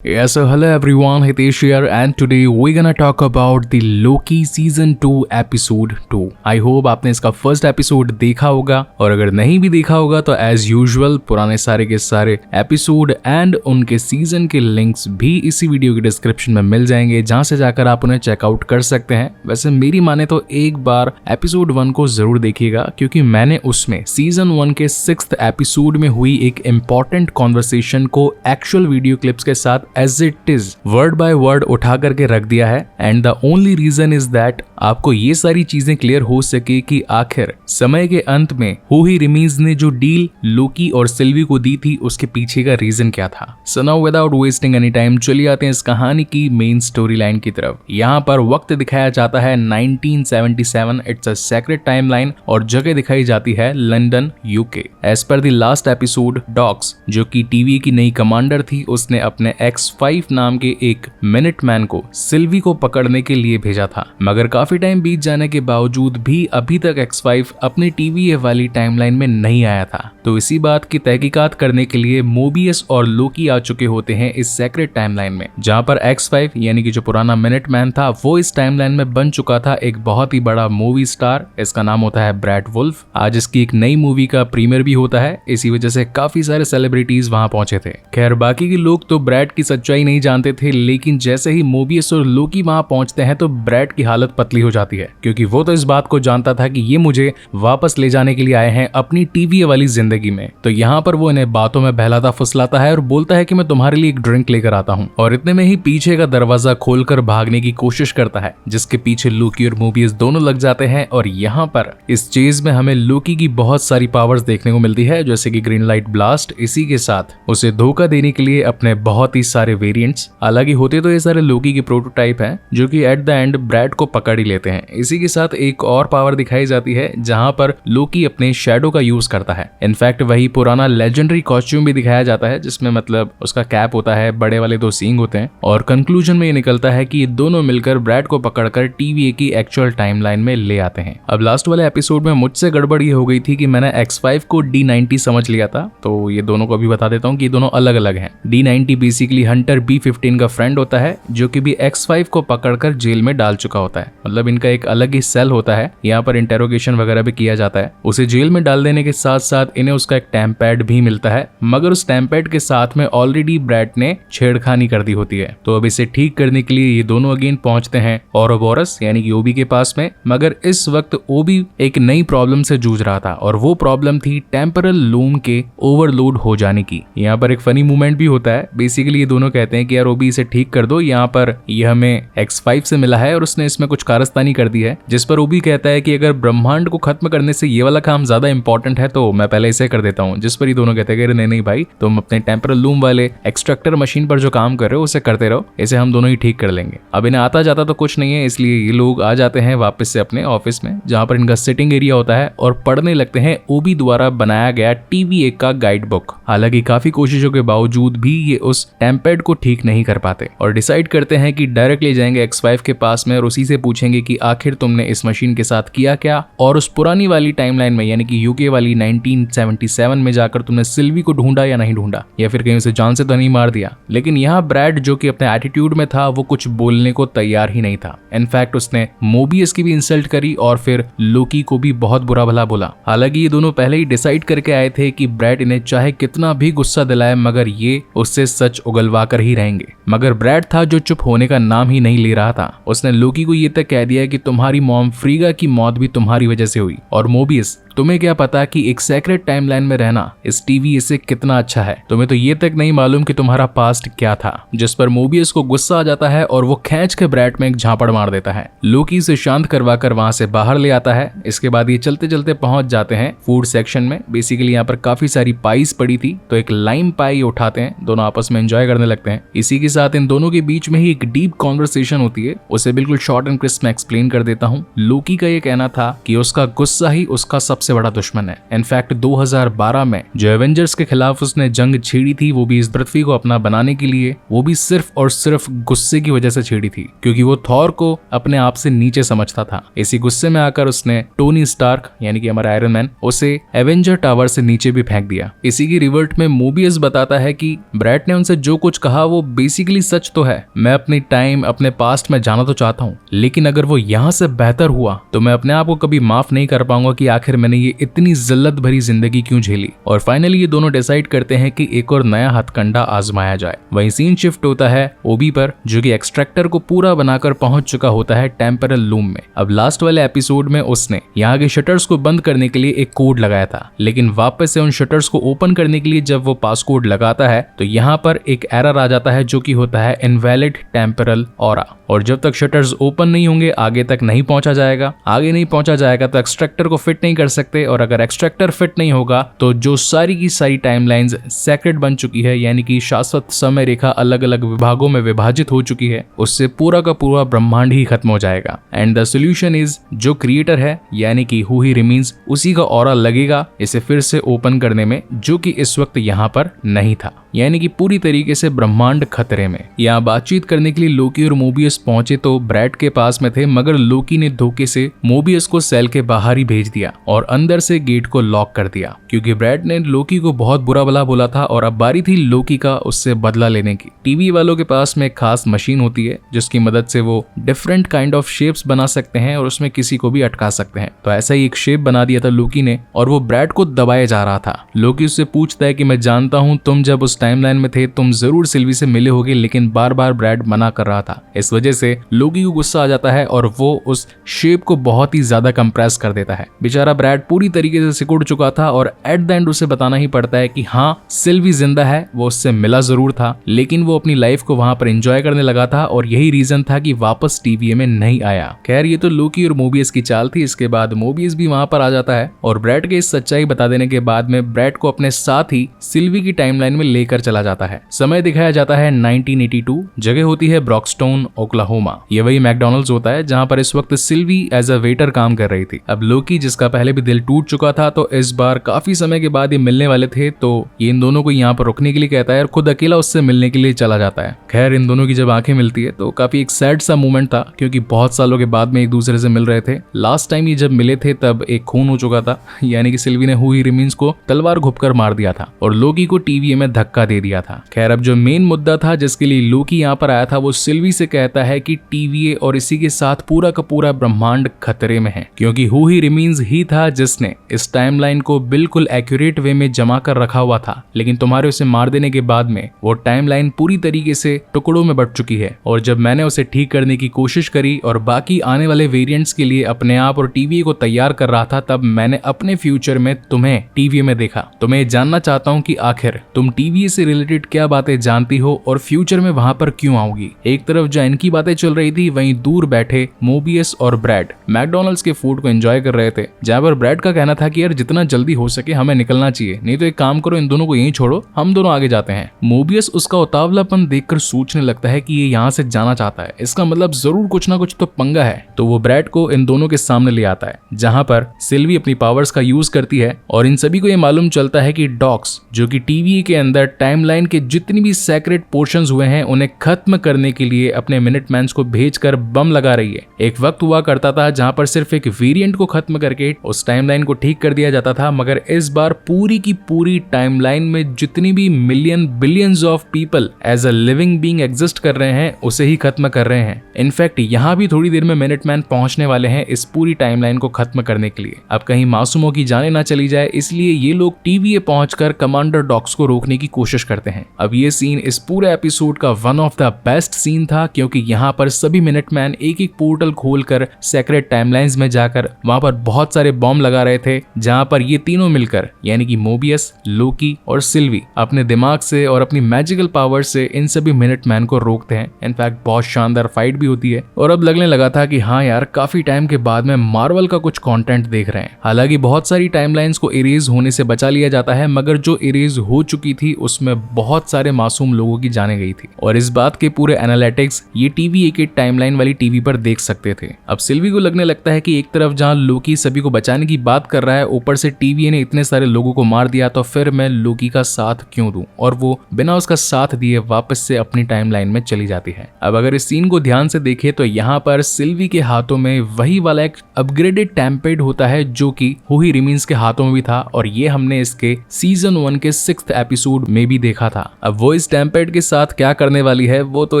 Yeah, so hello everyone, Hitesh here and today we're gonna talk about the Loki Season 2 Episode 2. I hope आपने इसका first episode देखा होगा और अगर नहीं भी देखा होगा तो एज यूजुअल पुराने सारे के सारे एपिसोड एंड उनके सीजन के लिंक्स भी इसी वीडियो के डिस्क्रिप्शन में मिल जाएंगे, जहां से जाकर आप उन्हें चेकआउट कर सकते हैं। वैसे मेरी माने तो एक बार एपिसोड 1 को जरूर देखिएगा, क्योंकि मैंने उसमें सीजन 1 के 6th एपिसोड में हुई एक इम्पॉर्टेंट कॉन्वर्सेशन को एक्चुअल वीडियो क्लिप्स के साथ as it is word by word उठा करके रख दिया है। And the only reason is that आपको ये सारी चीजें क्लियर हो सके कि आखिर समय के अंत में ही रिमीज ने जो डील लोकी और सिल्वी को दी थी उसके पीछे का रीजन क्या था। So now without wasting any time चलिए आते हैं इस कहानी की मेन स्टोरी लाइन की तरफ। यहाँ पर वक्त दिखाया जाता है 1977, इट्स अ सेक्रेट टाइमलाइन और जगह दिखाई जाती है London UK. As per the last episode, docs जो कि टीवी की नई कमांडर थी, उसने अपने X5 नाम के एक मिनट मैन को सिल्वी को पकड़ने के लिए भेजा था, मगर काफी टाइम बीत जाने के बावजूद भी अभी तक X5 अपनी टीवी वाली टाइमलाइन में नहीं आया था। तो इसी बात की तहकीकात करने के लिए मोबियस और लोकी आ चुके होते हैं इस सेक्रेट टाइमलाइन में, जहां पर X5 यानी कि जो पुराना मिनट मैन था वो इस टाइमलाइन में बन चुका था एक बहुत ही बड़ा मूवी स्टार। इसका नाम होता है ब्रैड वुल्फ। आज इसकी एक नई मूवी का प्रीमियर भी होता है, इसी वजह से काफी सारे सेलिब्रिटीज वहां पहुंचे थे। खैर बाकी के लोग तो ब्रैड की सच्चाई नहीं जानते थे, लेकिन जैसे ही मोबियस और लोकी वहां पहुंचते हैं तो ब्रैड की हालत पतली हो जाती है, क्योंकि वो तो इस बात को जानता था कि ये मुझे वापस ले जाने के लिए आए हैं अपनी टीवी वाली जिंदगी में। तो यहाँ पर वो इन्हें बातों में बहलाता फुसलाता है और बोलता है कि मैं तुम्हारे लिए एक ड्रिंक लेकर आता हूँ, और इतने में ही पीछे का दरवाजा खोलकर भागने की कोशिश करता है, जिसके पीछे लोकी और मोबियस दोनों लग जाते हैं। और यहाँ पर इस चेज में हमें लोकी की बहुत सारी पावर्स देखने को मिलती है, जैसे कि ग्रीन लाइट ब्लास्ट। इसी के साथ उसे धोखा देने के लिए अपने बहुत ही सारे वेरिएंट्स, हालांकि होते तो ये सारे लोकी के प्रोटोटाइप हैं, जो कि एट द एंड ब्रैड को पकड़ ही लेते हैं। इसी के साथ एक और पावर दिखाई जाती है जहां पर लोकी अपने शैडो का यूज करता है। इनफैक्ट वही पुराना लेजेंडरी कॉस्ट्यूम भी दिखाया जाता है, जिसमें मतलब उसका कैप होता है, बड़े वाले 2 सींग होते हैं, और कंक्लूजन में ये निकलता है कि ये दोनों मिलकर ब्रैड को पकड़कर टीवीए की एक्चुअल टाइमलाइन में ले आते हैं। अब लास्ट वाले एपिसोड में मुझसे गड़बड़ ये हो गई थी कि मैंने X5 को D90 समझ लिया था, तो ये दोनों को अभी बता देता हूँ कि ये दोनों अलग अलग हैं। D90 बेसिकली हंटर B15 का फ्रेंड होता है, जो कि भी X5 को पकड़कर जेल में डाल चुका होता है। मतलब इनका एक अलग ही सेल होता है, यहाँ पर इंटेरोगेशन वगैरह भी किया जाता है। उसे जेल में डाल देने के साथ साथ इन्हें उसका एक टैम्पैड भी मिलता है, मगर उस टैम्पैड के साथ में ऑलरेडी ब्रैड ने छेड़खानी कर दी होती है। तो अब इसे ठीक करने के लिए ये दोनों अगेन पहुंचते हैं औरोबोरस यानी कि ओबी के पास में, मगर इस वक्त ओबी एक नई प्रॉब्लम से जूझ रहा था, और वो प्रॉब्लम थी टेम्परल लूम के ओवरलोड हो जाने की। यहाँ पर एक फनी मूवमेंट भी होता है। बेसिकली ये दोनों कहते हैं कि यार ओबी इसे ठीक कर दो, यहाँ पर ये हमें X5 से मिला है और उसने इसमें कुछ कारस्तानी कर दी है। जिस पर ओबी कहता है कि अगर ब्रह्मांड को खत्म करने से ये वाला काम ज्यादा इंपॉर्टेंट है तो मैं पहले इसे कर देता हूँ। जिस पर ये दोनों कहते हैं कि नहीं भाई, तुम अपने टेम्परल लूम वाले एक्सट्रैक्टर मशीन पर जो काम कर रहे हो उसे करते रहो, इसे हम दोनों ही ठीक कर लेंगे। अब इन्हें आता जाता तो कुछ नहीं है, इसलिए ये लोग आ जाते हैं वापस से अपने ऑफिस में, जहाँ पर इनका सिटिंग एरिया होता है, और पढ़ने लगते हैं ओबी द्वारा बनाया गया टीवीए का गाइड बुक। हालांकि काफी कोशिशों के बावजूद भी ये उस टैम्पैड को ठीक नहीं कर पाते, और डिसाइड करते हैं कि डायरेक्ट ले जाएंगे X5 के पास में और उसी से पूछेंगे कि आखिर तुमने इस मशीन के साथ किया क्या, और उस पुरानी वाली टाइमलाइन में यानी कि यूके वाली 1977 में जाकर तुमने सिल्वी को ढूंढा या नहीं ढूंढा, या फिर कहीं उसे जान से तो नहीं मार दिया। लेकिन यहाँ ब्रैड जो कि अपने एटीट्यूड में था वो कुछ बोलने को तैयार ही नहीं था। इनफैक्ट उसने मोबियस की भी इंसल्ट करी और फिर लोकी को भी बहुत बुरा भला बोला। हालांकि ये दोनों पहले ही डिसाइड करके आए थे कि ब्रैड इन्हें चाहे कितना भी गुस्सा दिलाए मगर ये उससे सच उगलवा कर ही रहेंगे। मगर ब्रैड था जो चुप होने का नाम ही नहीं ले रहा था। उसने लोकी को ये तक कह दिया कि तुम्हारी मॉम फ्रीगा की मौत भी तुम्हारी वजह से हुई, और मोबियस तुम्हें क्या पता कि एक सेक्रेट टाइमलाइन में रहना इस टीवी से कितना अच्छा है, तुम्हें तो ये तक नहीं मालूम कि तुम्हारा पास्ट क्या था। जिस पर मोबियस को गुस्सा आ जाता है और वो खींच के ब्रैड में एक झापड़ मार देता है। लोकी से शांत करवाकर वहां से बाहर ले आता है। इसके बाद ये चलते चलते पहुंच जाते हैं फूड सेक्शन में। बेसिकली यहाँ पर काफी सारी पाइस पड़ी थी, तो एक लाइम पाई उठाते हैं, दोनों आपस में एंजॉय करने लगते हैं। इसी के साथ इन दोनों के बीच में ही एक डीप कॉन्वर्सेशन होती है, उसे बिल्कुल शॉर्ट एंड क्रिस्प में एक्सप्लेन कर देता हूँ। लोकी का ये कहना था कि उसका गुस्सा ही उसका सबसे सबसे बड़ा दुश्मन है। इनफैक्ट 2012 में जो एवेंजर्स के खिलाफ उसने जंग छेड़ी थी वो भी इस पृथ्वी को अपना बनाने के लिए, वो भी सिर्फ और सिर्फ गुस्से की वजह से छेड़ी थी, क्योंकि वो थॉर को अपने आप से नीचे समझता था। इसी गुस्से में आकर उसने टोनी स्टार्क यानी कि हमारा आयरन मैन उसे एवेंजर टावर से नीचे भी फेंक दिया। इसी की रिवर्ट में मोबियस बताता है कि ब्रैट ने उनसे जो कुछ कहा वो बेसिकली सच तो है। मैं अपनी टाइम अपने पास्ट में जाना तो चाहता हूँ, लेकिन अगर वो यहाँ से बेहतर हुआ तो मैं अपने आप को कभी माफ नहीं कर पाऊंगा कि आखिर मैंने ये इतनी जिल्लत भरी जिंदगी क्यों झेली। और फाइनली ये दोनों डिसाइड करते हैं कि एक और नया हथकंडा आजमाया जाए। वहीं सीन शिफ्ट होता है ओबी पर, जो कि एक्सट्रैक्टर को पूरा बनाकर पहुंच चुका होता है टेम्परल लूम में। अब लास्ट वाले एपिसोड में उसने यहाँ के शटर्स को बंद करने के लिए एक कोड लगाया था, लेकिन वापस से उन शटर्स को ओपन करने के लिए जब वो पासकोड लगाता है तो यहाँ पर एक एरर आ जाता है जो कि होता है इनवैलिड टेम्परल ऑरा। और जब तक शटर्स ओपन नहीं होंगे आगे तक नहीं पहुंचा जाएगा। आगे नहीं पहुंचा जाएगा तो एक्सट्रैक्टर को फिट नहीं कर सकते, और अगर एक्सट्रैक्टर फिट नहीं होगा तो जो सारी की सारी टाइमलाइंस सेक्रेट बन चुकी है, यानी कि शाश्वत समय रेखा अलग अलग विभागों में विभाजित हो चुकी है, उससे पूरा का पूरा ब्रह्मांड ही खत्म हो जाएगा। एंड द सोल्यूशन इज जो क्रिएटर है यानी कि हु ही रिमेन्स, उसी का ऑरा लगेगा इसे फिर से ओपन करने में, जो कि इस वक्त यहाँ पर नहीं था। यानी कि पूरी तरीके से ब्रह्मांड खतरे में। यहाँ बातचीत करने के लिए लोकी और मोबियस पहुंचे तो ब्रैट के पास में थे, मगर लोकी ने धोखे से मोबियस को सेल के बाहर ही भेज दिया और अंदर से गेट को लॉक कर दिया, क्योंकि ब्रैट ने लोकी को बहुत बुरा भला बोला था और अब बारी थी लोकी का उससे बदला लेने की। टीवी वालों के पास में एक खास मशीन होती है जिसकी मदद से वो डिफरेंट काइंड ऑफ शेप्स बना सकते हैं और उसमें किसी को भी अटका सकते हैं। तो ऐसा ही एक शेप बना दिया था लोकी ने और वो ब्रैट को दबाया जा रहा था। लोकी उससे पूछता है कि मैं जानता हूँ तुम जब उस टाइमलाइन में थे तुम जरूर सिल्वी से मिले होगे, लेकिन बार बार ब्रैड मना कर रहा था। इस वजह से लोकी को गुस्सा आ जाता है और वो उस शेप को बहुत ही ज्यादा कंप्रेस कर देता है। बेचारा ब्रैड पूरी तरीके से सिकुड़ चुका था और एट द एंड उसे बताना ही पड़ता है कि हाँ सिल्वी जिंदा है, वो उससे मिला जरूर था लेकिन वो अपनी लाइफ को वहां पर एंजॉय करने लगा था और यही रीजन था कि वापस टीवीए में नहीं आया। खैर ये तो लोकी और मोबियस की चाल थी। इसके बाद मोबियस भी वहां पर आ जाता है और ब्रैड के इस सच्चाई बता देने के बाद में ब्रैड को अपने साथ ही सिल्वी की टाइमलाइन में लेकर चला जाता है। समय दिखाया जाता है 1982, जगह होती है ब्रॉक्सटोन ओक्लाहोमा। ये वही मैकडॉनल्ड्स होता है जहां पर इस वक्त सिल्वी एज अ वेटर काम कर रही थी। अब लोकी जिसका पहले भी दिल टूट चुका था तो इस बार काफी समय के बाद ये मिलने वाले थे, तो ये इन दोनों को यहाँ पर रुकने के लिए कहता है और खुद अकेला उससे मिलने के लिए चला जाता है। खैर इन दोनों की जब आंखें मिलती है तो काफी एक सैड सा मोमेंट था, क्योंकि बहुत सालों के बाद में एक दूसरे से मिल रहे थे। लास्ट टाइम ये जब मिले थे तब एक खून हो चुका था, यानी कि सिल्वी ने हु ही रिमेन्स को तलवार घुपकर मार दिया था और लोकी को टीवीए में धक्का दे दिया था। खैर अब जो मेन मुद्दा था जिसके लिए लोकी यहाँ पर आया था वो सिल्वी से कहता है कि टीवीए और इसी के साथ पूरा का पूरा ब्रह्मांड खतरे में है, क्योंकि हु ही रिमेन्स ही था जिसने इस टाइमलाइन को बिल्कुल एक्यूरेट वे में जमा कर रखा हुआ था, लेकिन तुम्हारे उसे मार देने के बाद में वो टाइमलाइन पूरी तरीके से टुकड़ों में बट चुकी है। और जब मैंने उसे ठीक करने की कोशिश करी और बाकी आने वाले वेरिएंट्स के लिए अपने आप और टीवीए को तैयार कर रहा था, तब मैंने अपने फ्यूचर में तुम्हें टीवीए में देखा। तो मैं जानना चाहता हूँ कि आखिर तुम टीवीए से रिलेटेड क्या बातें जानती हो और फ्यूचर में वहां पर क्यों आओगी। एक तरफ जहाँ इनकी बातें चल रही थी वहीं दूर बैठे मोबियस और ब्रैड मैकडॉनल्ड्स के फूड को एंजॉय कर रहे थे, जहाँ पर ब्रैड का कहना था कि यार जितना जल्दी हो सके हमें निकलना चाहिए, नहीं तो एक काम करो इन दोनों को यहीं छोड़ो, हम दोनों आगे जाते हैं। मोबियस उसका उतावलापन देखकर सोचने लगता है कि ये यहाँ से जाना चाहता है, इसका मतलब जरूर कुछ ना कुछ तो पंगा है। तो वो ब्रैड को इन दोनों के सामने ले आता है जहाँ पर सिल्वी अपनी पावर्स का यूज करती है और इन सभी को ये मालूम चलता है कि डॉक्स जो कि टीवी के अंदर टाइमलाइन के जितनी भी सेक्रेट पोर्शंस हुए हैं उन्हें खत्म करने के लिए अपने मिनटमैन्स को भेजकर बम लगा रही है। एक वक्त हुआ करता था जहां पर सिर्फ एक वेरिएंट को खत्म करके उस टाइमलाइन को ठीक कर दिया जाता था, मगर इस बार पूरी की पूरी टाइमलाइन में जितनी भी million billions of people as a living being exist कर रहे हैं उसे ही खत्म कर रहे हैं। इनफैक्ट यहाँ भी थोड़ी देर में मिनटमैन पहुंचने वाले हैं इस पूरी टाइमलाइन को खत्म करने के लिए। अब कहीं मासूमों की जाने ना चली जाए, इसलिए ये लोग टीवीए पहुंचकर कमांडर डॉक्स को रोकने की कोशिश करते हैं। अब ये सीन इस पूरे एपिसोड का one of the best scene था, क्योंकि यहाँ पर सभी मिनटमैन एक एक पोर्टल खोलकर सेक्रेट टाइमलाइंस में जाकर वहां पर बहुत सारे बॉम्ब लगा रहे थे, जहां पर ये तीनों मिलकर यानी कि मोबियस, लोकी और सिल्वी अपने दिमाग से और अपनी मैजिकल पावर से इन सभी मिनटमैन को रोकते हैं। इनफैक्ट बहुत शानदार फाइट भी होती है और अब लगने लगा था कि हाँ यार काफी टाइम के बाद में मार्वल का कुछ कंटेंट देख रहे हैं। हालांकि बहुत सारी टाइमलाइंस को इरेज होने से बचा लिया जाता है, मगर जो इरेज हो चुकी थी उसमें बहुत सारे मासूम लोगों की जाने गई थी और इस बात के पूरे एनालिटिक्स ये टीवी के टाइमलाइन वाली टीवी पर देख सकते थे। अब सिल्वी को लगने लगता है कि एक तरफ जहां लोकी सभी को बचाने की बात कर रहा है, ऊपर से टीवीए ने इतने सारे लोगों को मार दिया, तो फिर मैं लोकी का साथ क्यों दूं? और वो बिना उसका साथ दिए वापस से अपनी टाइमलाइन में चली जाती है। अब अगर इस सीन को ध्यान से देखें तो यहाँ पर सिल्वी के हाथों में वही वाला एक अपग्रेडेड टैम्पेड होता है जो कि हुई रिमीन्स के हाथों में भी था, और ये हमने इसके सीजन 1 के 6th एपिसोड में भी देखा था। अब वो इस टैम्पेड के साथ क्या करने वाली है वो तो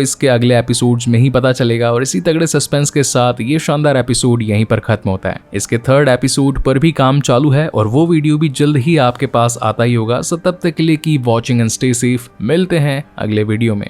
इसके अगले एपिसोड्स में ही पता चलेगा, और इसी तगड़े सस्पेंस के साथ ये शानदार एपिसोड यहीं पर खत्म होता है। इसके 3rd एपिसोड पर भी काम चालू है और वो वीडियो भी जल्द ही आपके पास आता ही होगा। सो तब तक के लिए keep watching and stay safe. मिलते हैं अगले वीडियो में।